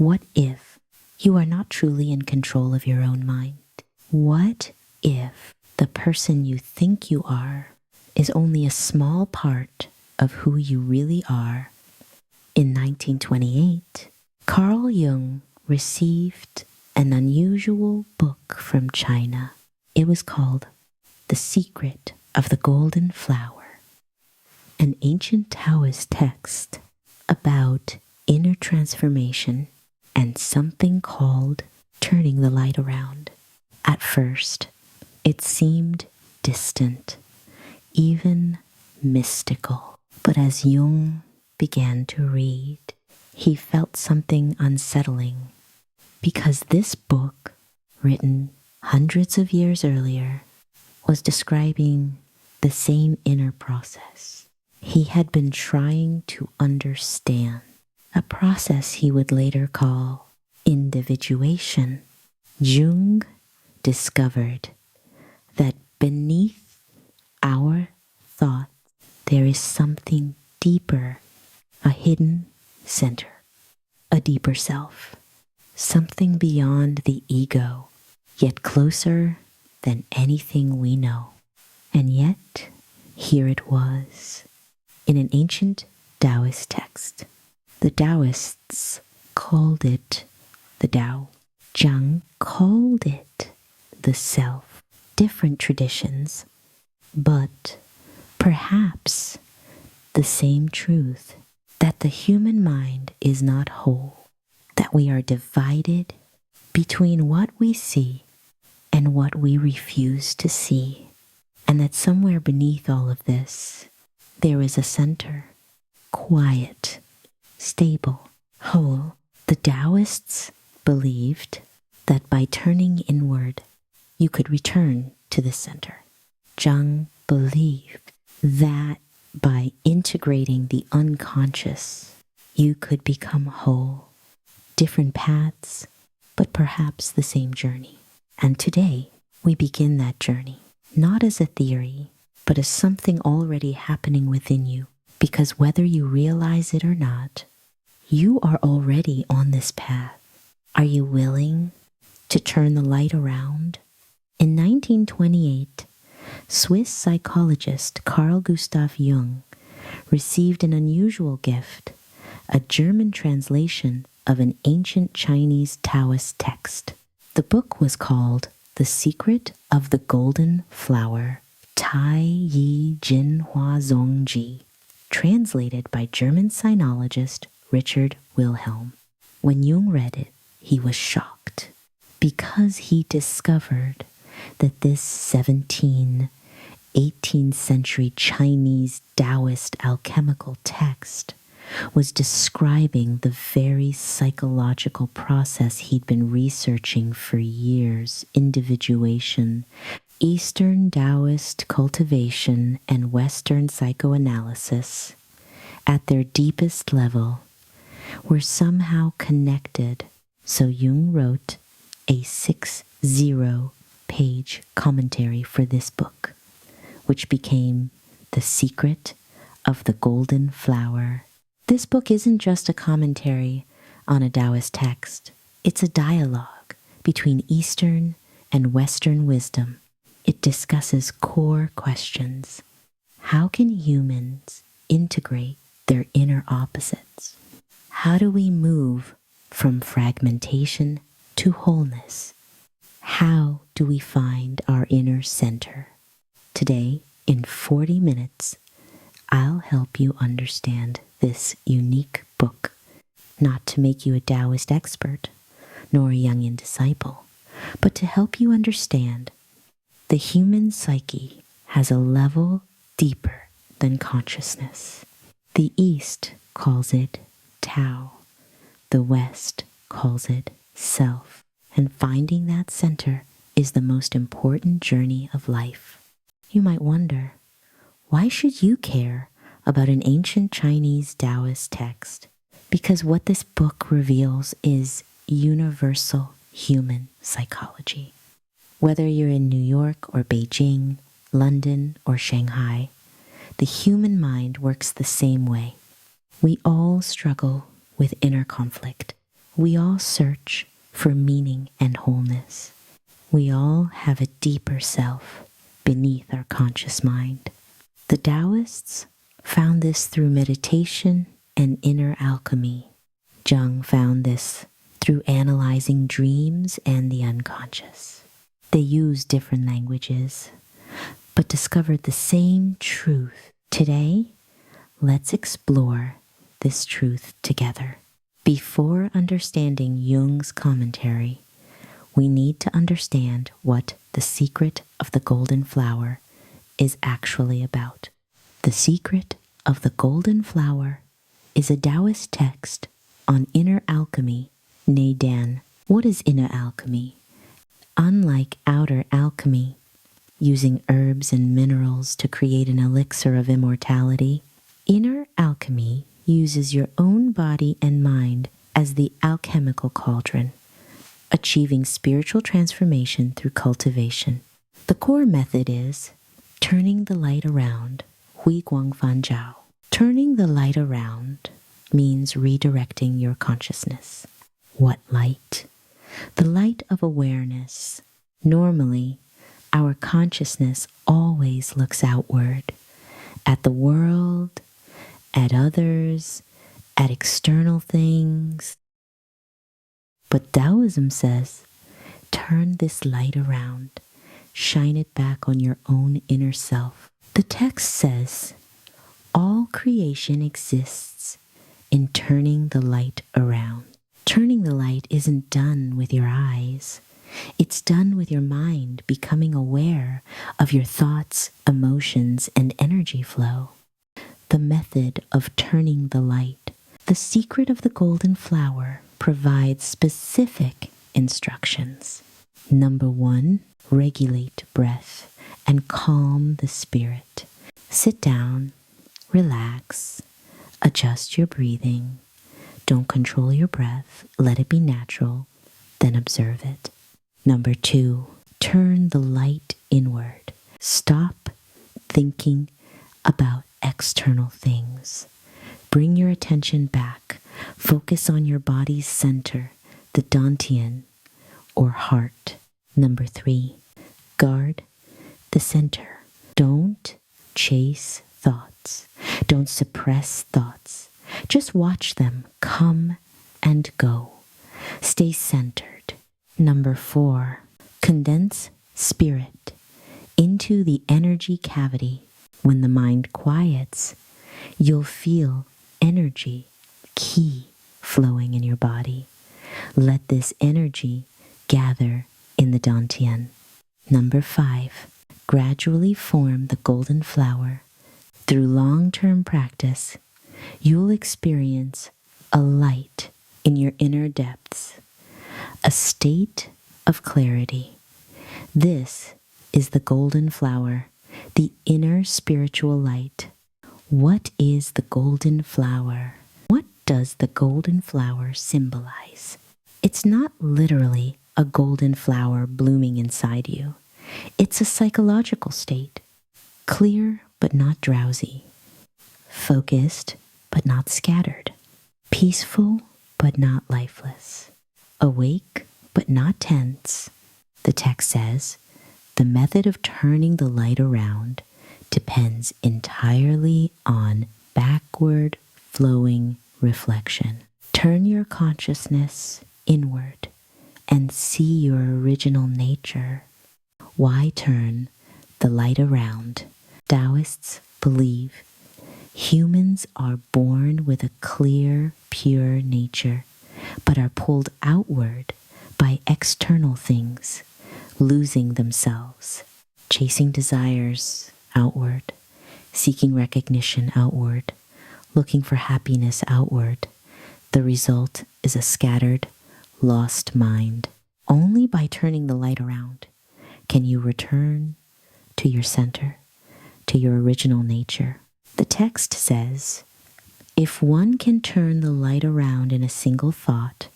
What if you are not truly in control of your own mind? What if the person you think you are is only a small part of who you really are? In 1928, Carl Jung received an unusual book from China. It was called The Secret of the Golden Flower, an ancient Taoist text about inner transformation and something called turning the light around. At first, it seemed distant, even mystical. But as Jung began to read, he felt something unsettling, because this book, written hundreds of years earlier, was describing the same inner process he had been trying to understand, a process he would later call individuation. Jung discovered that beneath our thoughts there is something deeper, a hidden center, a deeper self, something beyond the ego, yet closer than anything we know. And yet, here it was, in an ancient Taoist text. The Taoists called it the Tao. Jung called it the self. Different traditions, but perhaps the same truth, that the human mind is not whole, that we are divided between what we see and what we refuse to see, and that somewhere beneath all of this, there is a center, quiet, stable, whole. The Taoists believed that by turning inward, you could return to the center. Jung believed that by integrating the unconscious, you could become whole. Different paths, but perhaps the same journey. And today, we begin that journey, not as a theory, but as something already happening within you. Because whether you realize it or not, you are already on this path. Are you willing to turn the light around? In 1928, Swiss psychologist Carl Gustav Jung received an unusual gift, a German translation of an ancient Chinese Taoist text. The book was called The Secret of the Golden Flower, Tai Yi Jin Hua Zong Ji, translated by German sinologist Richard Wilhelm. When Jung read it, he was shocked, because he discovered that this 18th century Chinese Taoist alchemical text was describing the very psychological process he'd been researching for years: individuation, Eastern Taoist cultivation, and Western psychoanalysis, at their deepest level, were somehow connected. So Jung wrote a 60-page commentary for this book, which became The Secret of the Golden Flower. This book isn't just a commentary on a Taoist text. It's a dialogue between Eastern and Western wisdom. It discusses core questions. How can humans integrate their inner opposites? How do we move from fragmentation to wholeness? How do we find our inner center? Today, in 40 minutes, I'll help you understand this unique book, not to make you a Taoist expert, nor a Jungian disciple, but to help you understand the human psyche has a level deeper than consciousness. The East calls it Tao. The West calls it self. And finding that center is the most important journey of life. You might wonder, why should you care about an ancient Chinese Taoist text? Because what this book reveals is universal human psychology. Whether you're in New York or Beijing, London or Shanghai, the human mind works the same way. We all struggle with inner conflict. We all search for meaning and wholeness. We all have a deeper self beneath our conscious mind. The Taoists found this through meditation and inner alchemy. Jung found this through analyzing dreams and the unconscious. They used different languages, but discovered the same truth. Today, let's explore this truth together. Before understanding Jung's commentary, we need to understand what the secret of the golden flower is actually about. The secret of the golden flower is a Taoist text on inner alchemy, Nei Dan. What is inner alchemy? Unlike outer alchemy, using herbs and minerals to create an elixir of immortality, inner alchemy uses your own body and mind as the alchemical cauldron, achieving spiritual transformation through cultivation. The core method is turning the light around, Hui Guang Fan Zhao. Turning the light around means redirecting your consciousness. What light? The light of awareness. Normally, our consciousness always looks outward, at the world, at others, at external things. But Taoism says, turn this light around, shine it back on your own inner self. The text says, all creation exists in turning the light around. Turning the light isn't done with your eyes. It's done with your mind becoming aware of your thoughts, emotions, and energy flow. The method of turning the light. The secret of the golden flower provides specific instructions. Number 1, regulate breath and calm the spirit. Sit down, relax, adjust your breathing. Don't control your breath, let it be natural, then observe it. Number 2, turn the light inward. Stop thinking about external things. Bring your attention back. Focus on your body's center, the dantian, or heart. Number 3, guard the center. Don't chase thoughts. Don't suppress thoughts. Just watch them come and go. Stay centered. Number 4, condense spirit into the energy cavity. When the mind quiets, you'll feel energy, qi, flowing in your body. Let this energy gather in the dantian. Number 5, gradually form the golden flower. Through long-term practice, you'll experience a light in your inner depths, a state of clarity. This is the golden flower, the inner spiritual light. What is the golden flower? What does the golden flower symbolize? It's not literally a golden flower blooming inside you. It's a psychological state, clear but not drowsy, focused but not scattered, peaceful but not lifeless, awake but not tense. The text says, the method of turning the light around depends entirely on backward flowing reflection. Turn your consciousness inward and see your original nature. Why turn the light around? Taoists believe humans are born with a clear, pure nature, but are pulled outward by external things, losing themselves, chasing desires outward, seeking recognition outward, looking for happiness outward. The result is a scattered, lost mind. Only by turning the light around can you return to your center, to your original nature. The text says, if one can turn the light around in a single thought,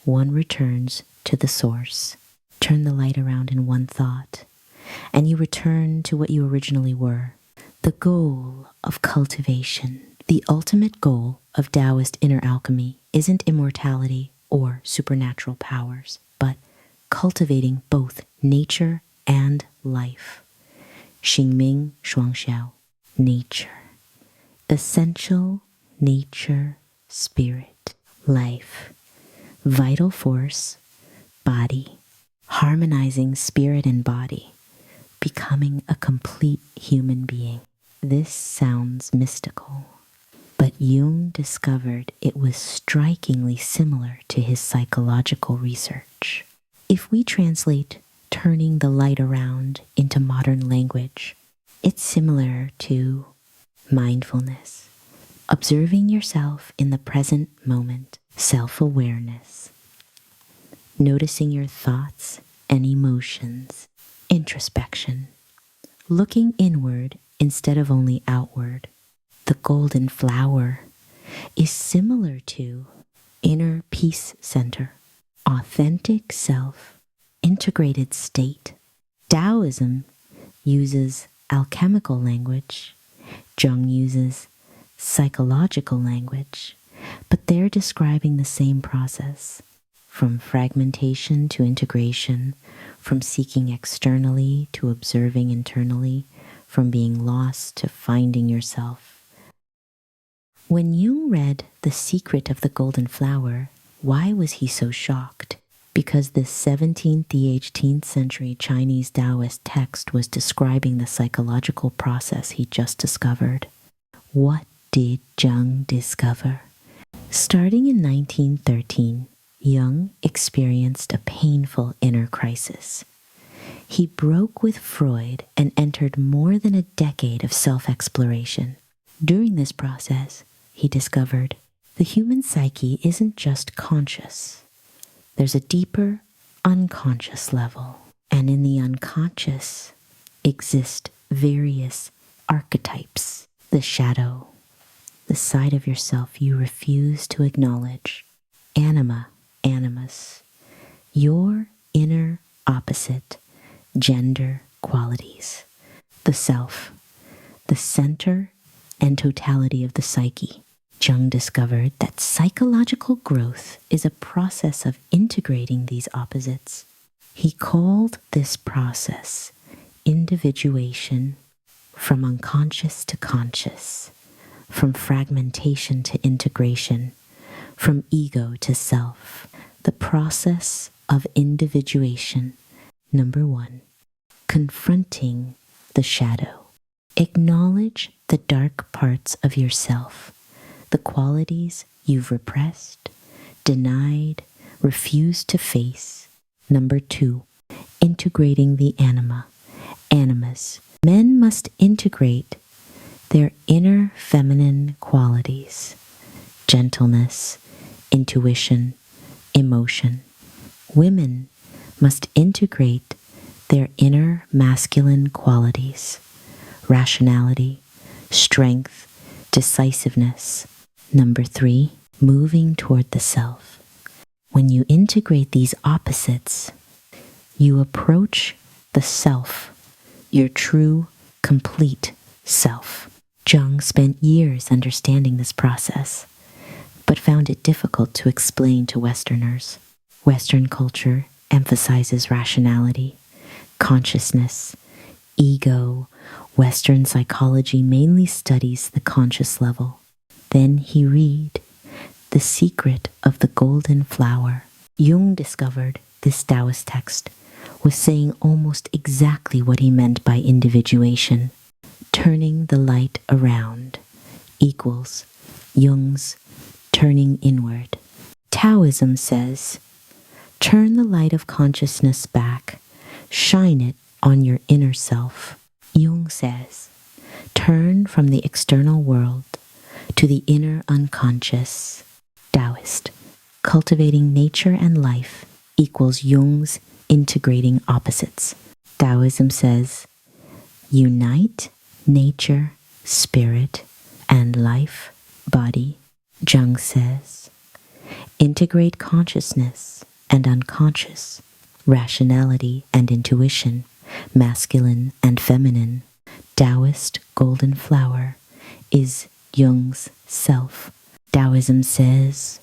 one returns to the source. Turn the light around in one thought, and you return to what you originally were. The goal of cultivation, the ultimate goal of Taoist inner alchemy, isn't immortality or supernatural powers, but cultivating both nature and life. Xingming Shuangxiao, nature. Essential nature, spirit, life. Vital force, body. Harmonizing spirit and body. Becoming a complete human being. This sounds mystical, but Jung discovered it was strikingly similar to his psychological research. If we translate turning the light around into modern language, it's similar to mindfulness, observing yourself in the present moment, self-awareness, noticing your thoughts and emotions, introspection, looking inward instead of only outward. The golden flower is similar to inner peace center, authentic self, integrated state. Taoism uses alchemical language. Jung uses psychological language, but they're describing the same process, from fragmentation to integration, from seeking externally to observing internally, from being lost to finding yourself. When Jung read The Secret of the Golden Flower, why was he so shocked? Because this 17th, the 18th century Chinese Taoist text was describing the psychological process he just discovered. What did Jung discover? Starting in 1913, Jung experienced a painful inner crisis. He broke with Freud and entered more than a decade of self-exploration. During this process, he discovered the human psyche isn't just conscious. There's a deeper, unconscious level. And in the unconscious exist various archetypes. The shadow, the side of yourself you refuse to acknowledge. Anima, animus, your inner opposite, gender qualities. The self, the center and totality of the psyche. Jung discovered that psychological growth is a process of integrating these opposites. He called this process individuation, from unconscious to conscious, from fragmentation to integration, from ego to self. The process of individuation. Number 1, confronting the shadow. Acknowledge the dark parts of yourself, the qualities you've repressed, denied, refused to face. Number 2, integrating the anima, animus. Men must integrate their inner feminine qualities, gentleness, intuition, emotion. Women must integrate their inner masculine qualities, rationality, strength, decisiveness. Number 3, moving toward the self. When you integrate these opposites, you approach the self, your true, complete self. Jung spent years understanding this process, but found it difficult to explain to Westerners. Western culture emphasizes rationality, consciousness, ego. Western psychology mainly studies the conscious level. Then he read The Secret of the Golden Flower. Jung discovered this Taoist text was saying almost exactly what he meant by individuation. Turning the light around equals Jung's turning inward. Taoism says, turn the light of consciousness back, shine it on your inner self. Jung says, turn from the external world to the inner unconscious. Taoist, cultivating nature and life equals Jung's integrating opposites. Taoism says, unite nature, spirit, and life, body. Jung says, integrate consciousness and unconscious, rationality and intuition, masculine and feminine. Taoist golden flower is Jung's self. Taoism says,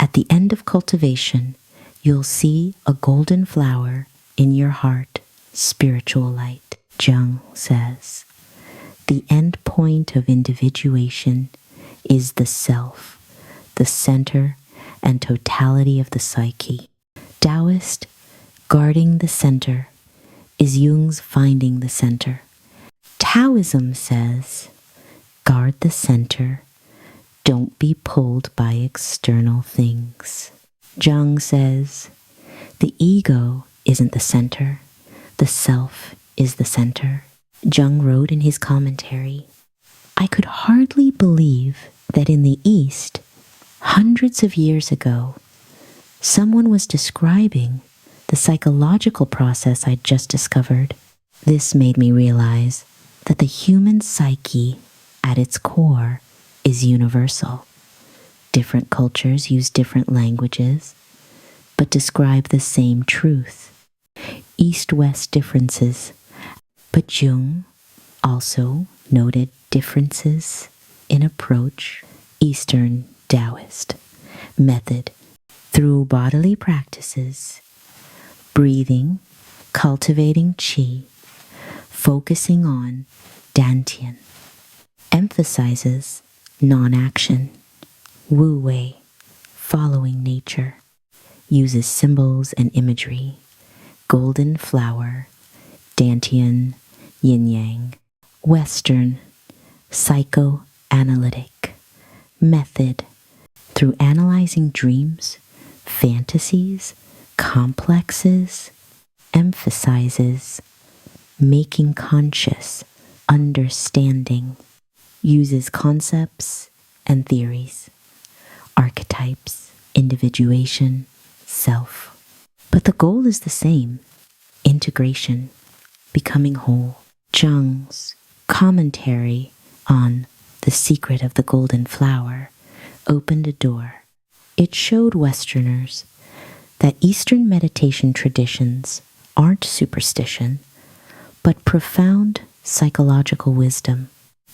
At the end of cultivation, you'll see a golden flower in your heart, spiritual light. Jung says, the end point of individuation is the self, the center and totality of the psyche. Taoist, guarding the center, is Jung's finding the center. Taoism says, guard the center, don't be pulled by external things. Jung says, the ego isn't the center, the self is the center. Jung wrote in his commentary, I could hardly believe that in the East, hundreds of years ago, someone was describing the psychological process I'd just discovered. This made me realize that the human psyche, at its core, is universal. Different cultures use different languages, but describe the same truth. East-West differences, but Jung also noted differences in approach. Eastern Taoist method through bodily practices, breathing, cultivating qi, focusing on dantian, emphasizes non-action. Wu Wei, following nature, uses symbols and imagery, golden flower, dantian, yin-yang. Western, psychoanalytic method through analyzing dreams, fantasies, complexes, emphasizes making conscious, understanding, uses concepts and theories, archetypes, individuation, self. But the goal is the same, integration, becoming whole. Jung's commentary on The Secret of the Golden Flower opened a door. It showed Westerners that Eastern meditation traditions aren't superstition, but profound psychological wisdom.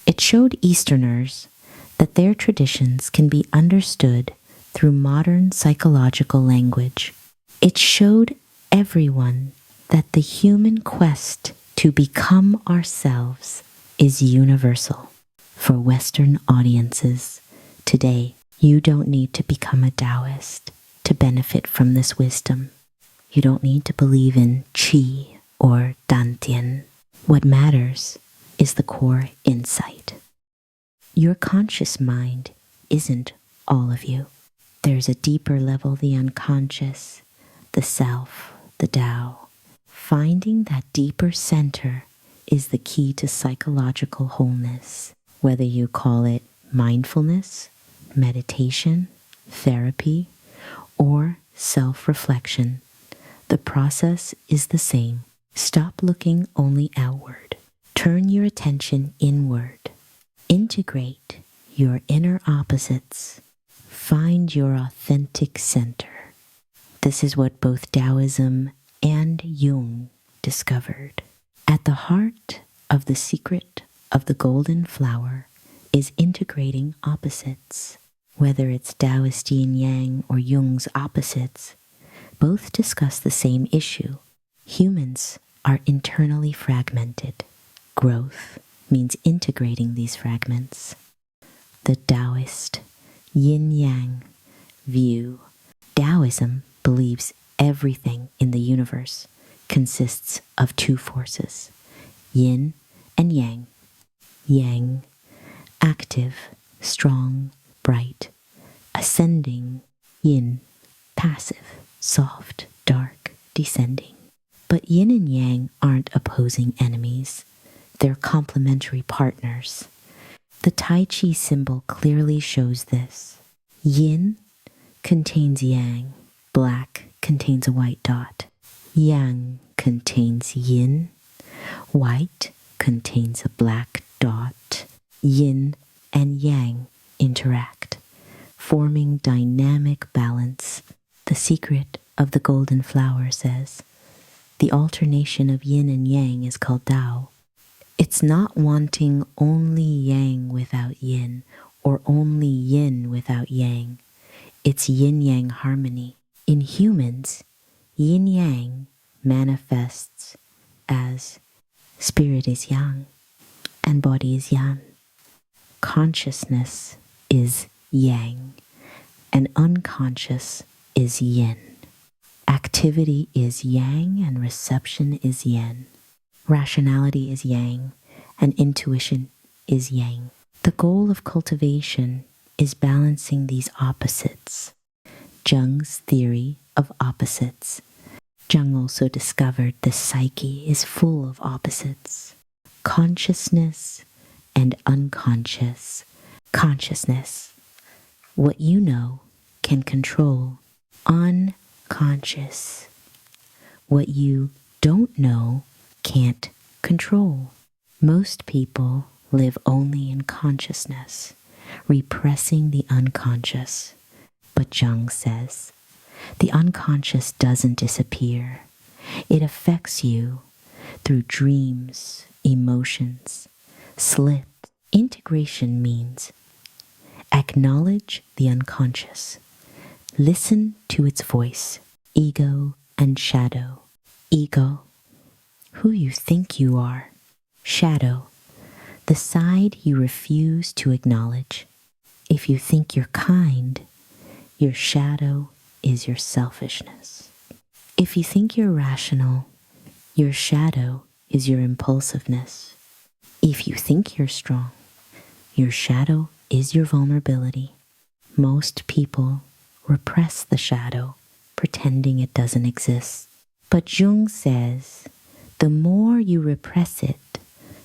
It showed Easterners that their traditions can be understood through modern psychological language. It showed everyone that the human quest to become ourselves is universal. For Western audiences today, you don't need to become a Taoist to benefit from this wisdom. You don't need to believe in qi or dantian. What matters is the core insight. Your conscious mind isn't all of you. There's a deeper level, the unconscious, the self, the Tao. Finding that deeper center is the key to psychological wholeness, whether you call it mindfulness, meditation, therapy, or self-reflection. The process is the same. Stop looking only outward. Turn your attention inward. Integrate your inner opposites. Find your authentic center. This is what both Taoism and Jung discovered. At the heart of the secret of the golden flower is integrating opposites. Whether it's Taoist yin-yang or Jung's opposites, both discuss the same issue. Humans are internally fragmented. Growth means integrating these fragments. The Taoist yin-yang view. Taoism believes everything in the universe consists of two forces, yin and yang. Yang, active, strong, bright. Ascending, yin, passive, soft, dark, descending. But yin and yang aren't opposing enemies. They're complementary partners. The Tai Chi symbol clearly shows this. Yin contains yang. Black contains a white dot. Yang contains yin. White contains a black dot. Yin and yang interact, forming dynamic balance. The secret of the golden flower says, the alternation of yin and yang is called Tao. It's not wanting only yang without yin, or only yin without yang. It's yin-yang harmony. In humans, yin-yang manifests as spirit is yang and body is yang. Consciousness is yang and unconscious is yin. Activity is yang and reception is yin. Rationality is yang and intuition is yang. The goal of cultivation is balancing these opposites. Jung's theory of opposites. Jung also discovered the psyche is full of opposites. Consciousness and unconscious. Consciousness. What you know can control. Unconscious. What you don't know can't control. Most people live only in consciousness, repressing the unconscious. But Jung says, the unconscious doesn't disappear. It affects you through dreams, emotions, slip. Integration means acknowledge the unconscious. Listen to its voice, ego and shadow. Ego, who you think you are. Shadow, the side you refuse to acknowledge. If you think you're kind, your shadow is your selfishness. If you think you're rational, your shadow is your impulsiveness. If you think you're strong, your shadow is your vulnerability. Most people repress the shadow, pretending it doesn't exist. But Jung says, the more you repress it,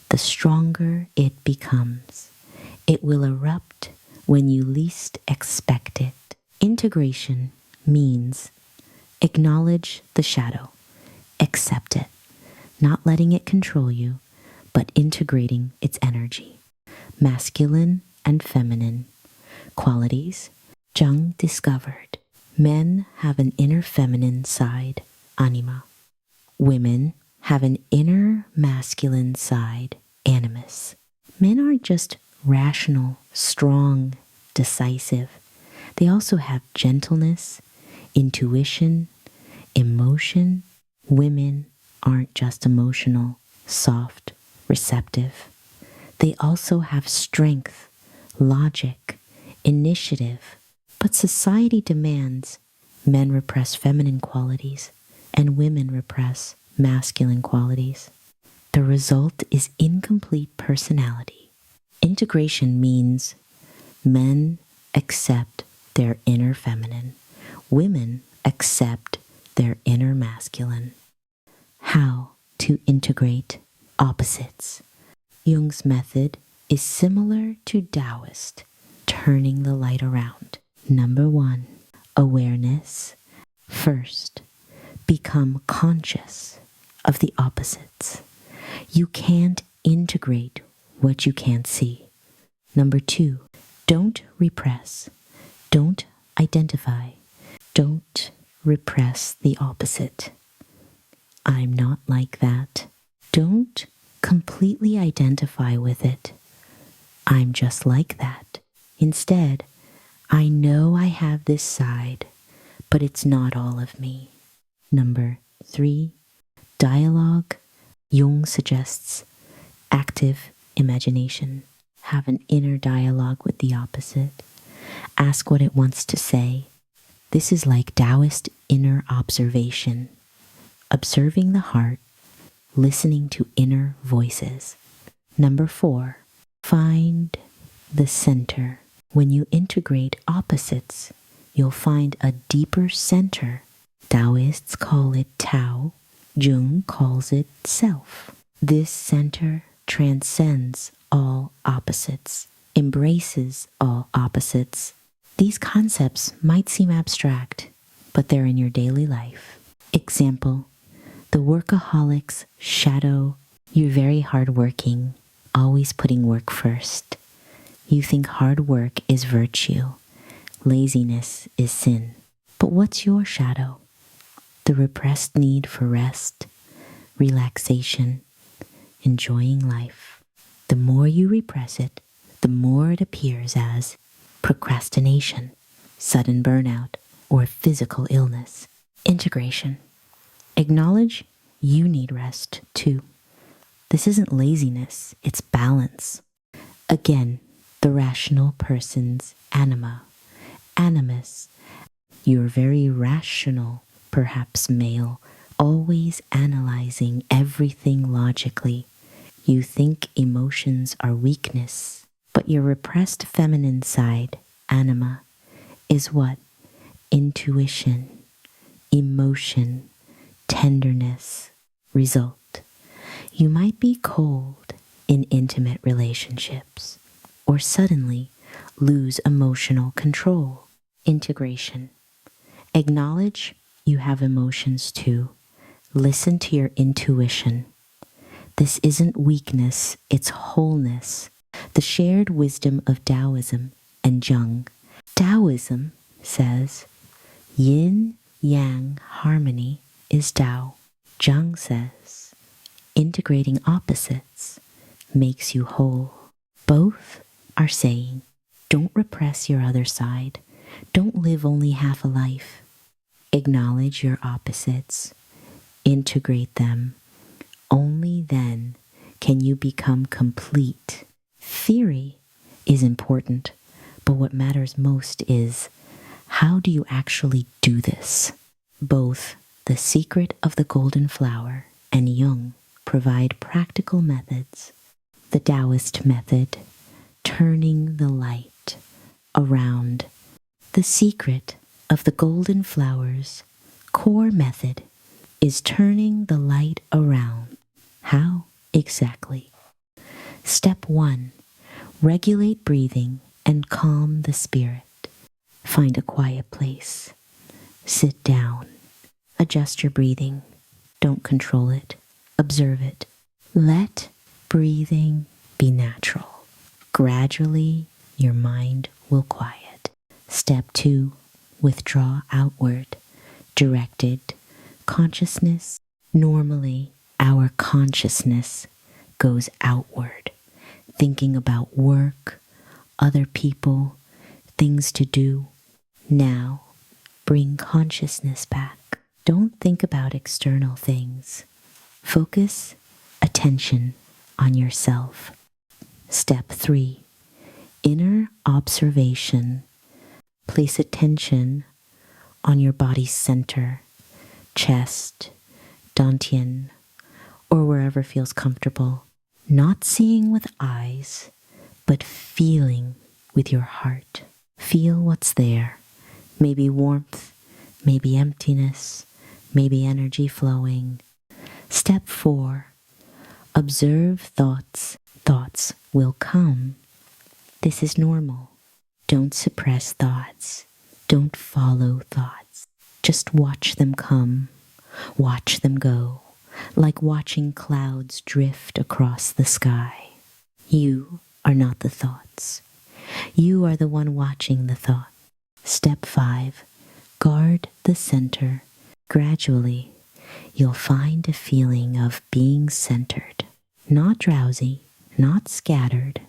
the stronger it becomes. It will erupt when you least expect it. Integration means acknowledge the shadow, accept it, not letting it control you, but integrating its energy. Masculine and feminine qualities. Jung discovered men have an inner feminine side, anima. Women have an inner masculine side, animus. Men aren't just rational, strong, decisive. They also have gentleness, intuition, emotion. Women aren't just emotional, soft, receptive. They also have strength, logic, initiative. But society demands men repress feminine qualities and women repress masculine qualities. The result is incomplete personality. Integration means men accept their inner feminine, women accept their inner masculine. How to integrate opposites. Jung's method is similar to Taoist, turning the light around. Number 1, awareness. First, become conscious of the opposites. You can't integrate what you can't see. Number 2, don't repress. Don't identify. Don't repress the opposite. I'm not like that. Don't completely identify with it. I'm just like that. Instead, I know I have this side, but it's not all of me. Number 3, dialogue. Jung suggests active imagination. Have an inner dialogue with the opposite. Ask what it wants to say. This is like Taoist inner observation. Observing the heart, listening to inner voices. Number 4, find the center. When you integrate opposites, you'll find a deeper center. Taoists call it Tao. Jung calls it self. This center transcends all opposites, embraces all opposites. These concepts might seem abstract, but they're in your daily life. Example, the workaholic's shadow. You're very hardworking, always putting work first. You think hard work is virtue, laziness is sin. But what's your shadow? The repressed need for rest, relaxation, enjoying life. The more you repress it, the more it appears as procrastination, sudden burnout, or physical illness. Integration. Acknowledge you need rest too. This isn't laziness, it's balance. Again, the rational person's anima, animus. You're very rational, perhaps male, always analyzing everything logically. You think emotions are weakness, but your repressed feminine side, anima, is what? Intuition, emotion, tenderness. Result. You might be cold in intimate relationships, or suddenly lose emotional control. Integration. Acknowledge you have emotions too. Listen to your intuition. This isn't weakness, it's wholeness. The shared wisdom of Taoism and Jung. Taoism says, yin-yang harmony is Tao. Jung says, integrating opposites makes you whole. Both are saying, don't repress your other side. Don't live only half a life. Acknowledge your opposites. Integrate them. Only then can you become complete. Theory is important, but what matters most is, how do you actually do this? Both The Secret of the Golden Flower and Jung provide practical methods. The Taoist method, turning the light around. The secret of the golden flower's core method is turning the light around. How exactly? Step 1. Regulate breathing and calm the spirit. Find a quiet place. Sit down. Adjust your breathing. Don't control it. Observe it. Let breathing be natural. Gradually, your mind will quiet. Step 2. Withdraw outward. Directed consciousness. Normally, our consciousness goes outward, thinking about work, other people, things to do. Now, bring consciousness back. Don't think about external things. Focus attention on yourself. Step 3. Inner observation. Place attention on your body's center, chest, dantian, or wherever feels comfortable. Not seeing with eyes, but feeling with your heart. Feel what's there. Maybe warmth, maybe emptiness, maybe energy flowing. Step 4. Observe thoughts. Thoughts will come. This is normal. Don't suppress thoughts. Don't follow thoughts. Just watch them come. Watch them go, like watching clouds drift across the sky. You are not the thoughts. You are the one watching the thought. Step 5. Guard the center. Gradually, you'll find a feeling of being centered. Not drowsy, not scattered,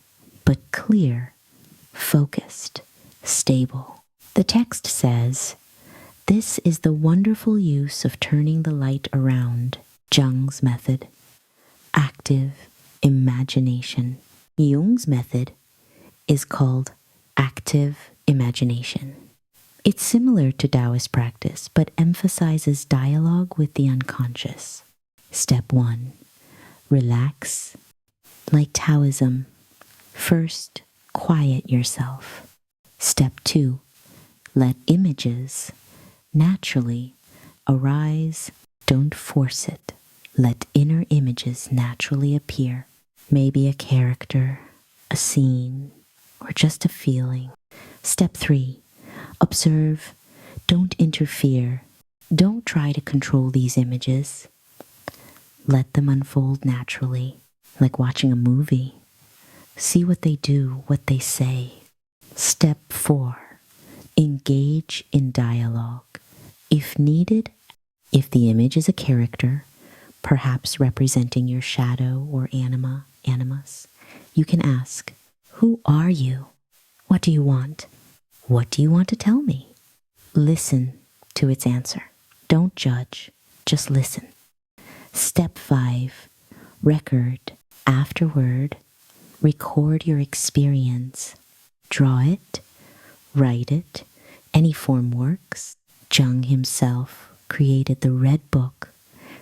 but clear, focused, stable. The text says, this is the wonderful use of turning the light around, Jung's method. Active imagination. Jung's method is called active imagination. It's similar to Taoist practice, but emphasizes dialogue with the unconscious. Step 1. Relax. Like Taoism, first quiet yourself. Step 2. Let images naturally arise. Don't force it. Let inner images naturally appear. Maybe a character, a scene, or just a feeling. Step 3. Observe. Don't interfere. Don't try to control these images. Let them unfold naturally, like watching a movie. See what they do, what they say. Step 4. Engage in dialogue. If needed, if the image is a character, perhaps representing your shadow or animus, you can ask, who are you? What do you want? What do you want to tell me? Listen to its answer. Don't judge, just listen. Step 5, record. Afterward, record your experience. Draw it, write it, any form works. Jung himself created the Red Book,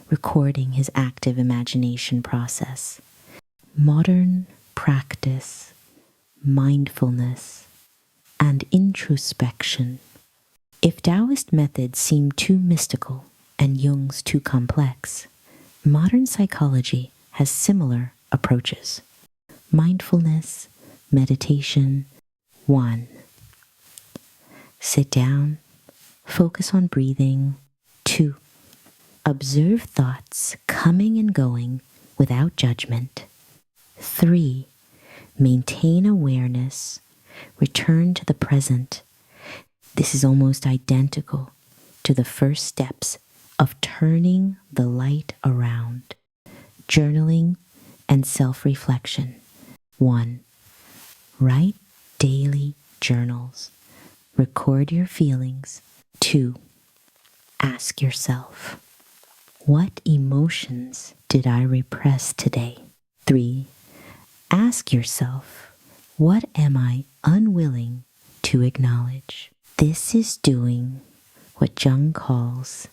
recording his active imagination process. Modern practice, mindfulness, and introspection. If Taoist methods seem too mystical and Jung's too complex, modern psychology has similar approaches. Mindfulness, meditation. 1. Sit down, focus on breathing. 2. Observe thoughts coming and going without judgment. 3. Maintain awareness, return to the present. This is almost identical to the first steps of turning the light around. Journaling and self-reflection. 1. Write daily journals. Record your feelings. 2. Ask yourself, what emotions did I repress today? 3. Ask yourself, what am I unwilling to acknowledge? This is doing what Jung calls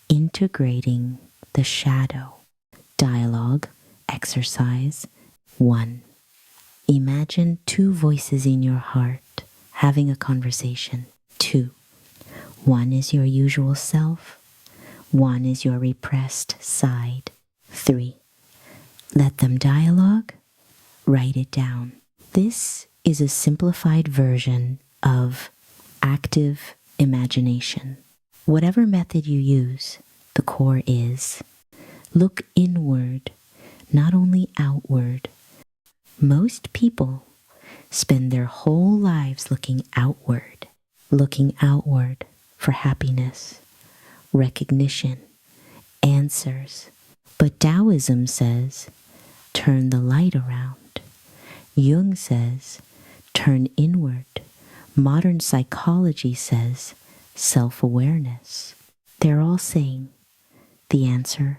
integrating the shadow. Dialogue exercise 1. Imagine 2 voices in your heart having a conversation. 2. One is your usual self. 1 is your repressed side. 3. Let them dialogue. Write it down. This is a simplified version of active imagination. Whatever method you use, the core is look inward, not only outward. Most people spend their whole lives looking outward for happiness, recognition, answers. But Taoism says, turn the light around. Jung says, turn inward. Modern psychology says, self-awareness. They're all saying, the answer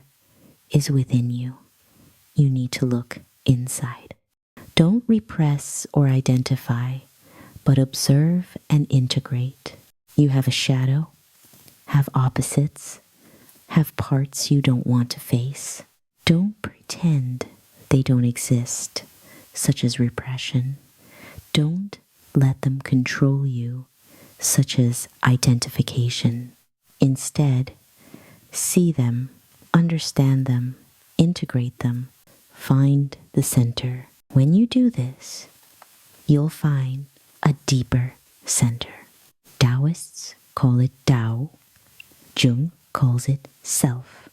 is within you. You need to look inside. Don't repress or identify, but observe and integrate. You have a shadow, have opposites, have parts you don't want to face. Don't pretend they don't exist, such as repression. Don't let them control you, such as identification. Instead, see them, understand them, integrate them, find the center. When you do this, you'll find a deeper center. Taoists call it Tao. Jung calls it self.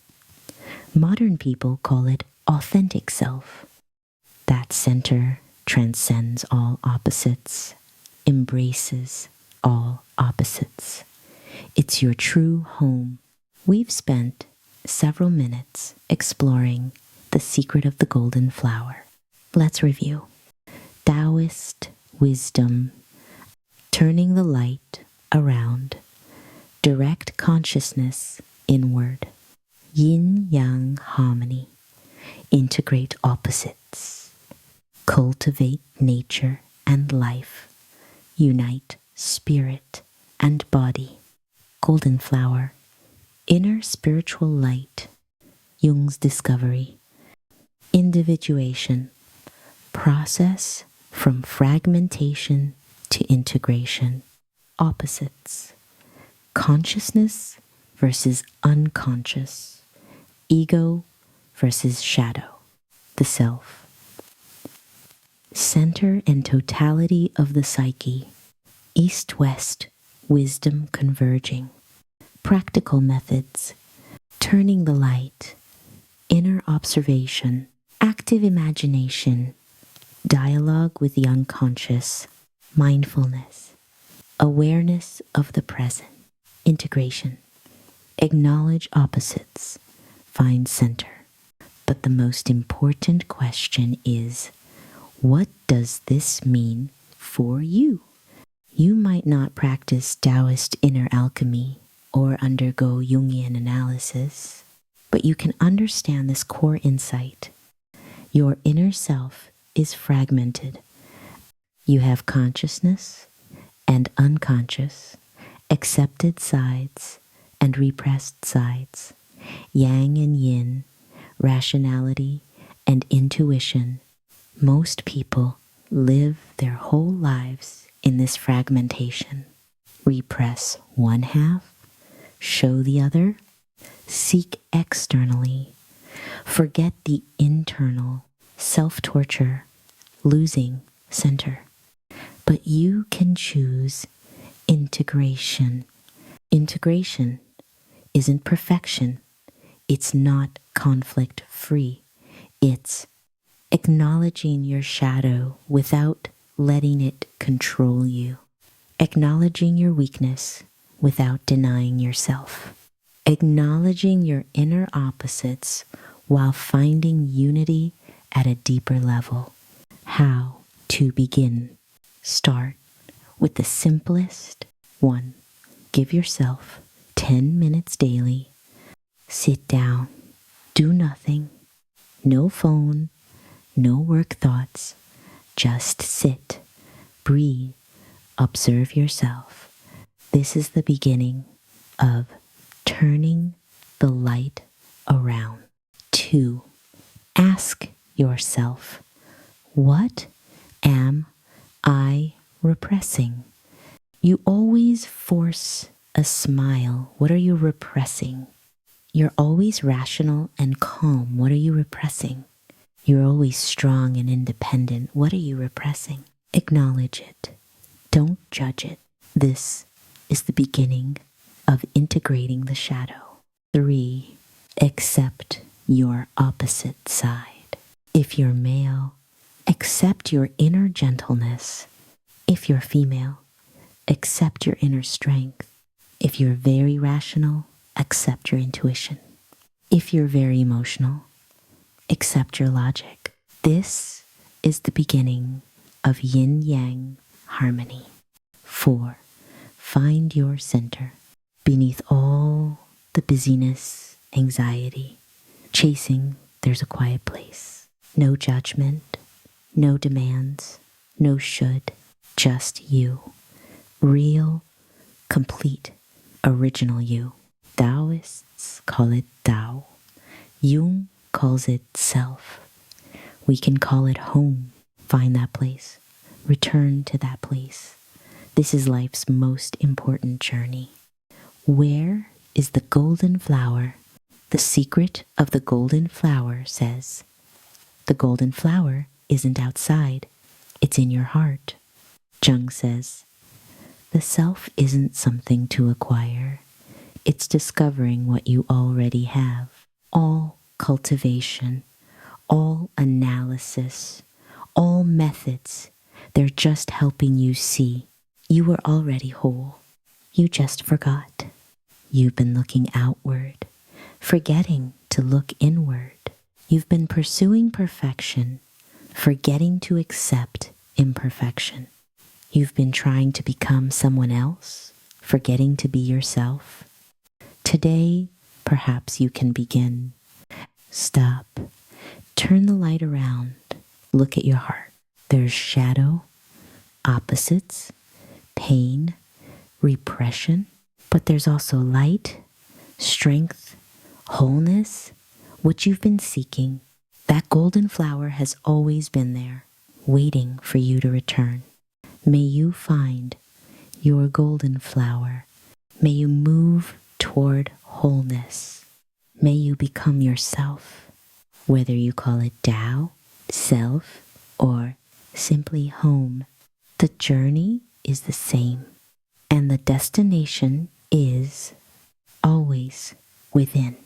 Modern people call it authentic self. That center transcends all opposites, embraces all opposites. It's your true home. We've spent several minutes exploring the secret of the golden flower. Let's review. Taoist wisdom, turning the light around, direct consciousness inward, yin-yang harmony, integrate opposites, cultivate nature and life, unite spirit and body. Golden flower, inner spiritual light, Jung's discovery, individuation, process from fragmentation to integration, opposites, consciousness versus unconscious, ego versus shadow, the self, center and totality of the psyche, east-west wisdom converging, practical methods, turning the light, inner observation, active imagination, dialogue with the unconscious, mindfulness, awareness of the present, integration, acknowledge opposites, find center. But the most important question is, what does this mean for you? You might not practice Taoist inner alchemy or undergo Jungian analysis, but you can understand this core insight. Your inner self is fragmented. You have consciousness and unconscious, accepted sides and repressed sides, yang and yin, rationality and intuition. Most people live their whole lives in this fragmentation. Repress one half, show the other, seek externally, forget the internal, self-torture, losing center. But you can choose integration. Integration isn't perfection. It's not conflict-free. It's acknowledging your shadow without letting it control you. Acknowledging your weakness without denying yourself. Acknowledging your inner opposites while finding unity at a deeper level. How to begin? Start with the simplest one. Give yourself 10 minutes daily. Sit down. Do nothing. No phone. No work thoughts. Just sit. Breathe. Observe yourself. This is the beginning of turning the light around. 2. Ask yourself, what am I repressing? You always force a smile. What are you repressing? You're always rational and calm. What are you repressing? You're always strong and independent. What are you repressing? Acknowledge it. Don't judge it. This is the beginning of integrating the shadow. 3. Accept your opposite side. If you're male, accept your inner gentleness. If you're female, accept your inner strength. If you're very rational, accept your intuition. If you're very emotional, accept your logic. This is the beginning of yin-yang harmony. 4. Find your center. Beneath all the busyness, anxiety, chasing, there's a quiet place. No judgment, no demands, no should, just you. Real, complete, original you. Taoists call it Tao. Jung calls it self. We can call it home. Find that place. Return to that place. This is life's most important journey. Where is the golden flower? The secret of the golden flower says, the golden flower isn't outside, it's in your heart. Jung says, the self isn't something to acquire, it's discovering what you already have. All cultivation, all analysis, all methods, they're just helping you see. You were already whole. You just forgot. You've been looking outward, forgetting to look inward. You've been pursuing perfection, forgetting to accept imperfection. You've been trying to become someone else, forgetting to be yourself. Today, perhaps you can begin. Stop. Turn the light around. Look at your heart. There's shadow, opposites, pain, repression, but there's also light, strength, wholeness, what you've been seeking. That golden flower has always been there, waiting for you to return. May you find your golden flower. May you move toward wholeness. May you become yourself, whether you call it Tao, self, or simply home. The journey is the same, and the destination is always within.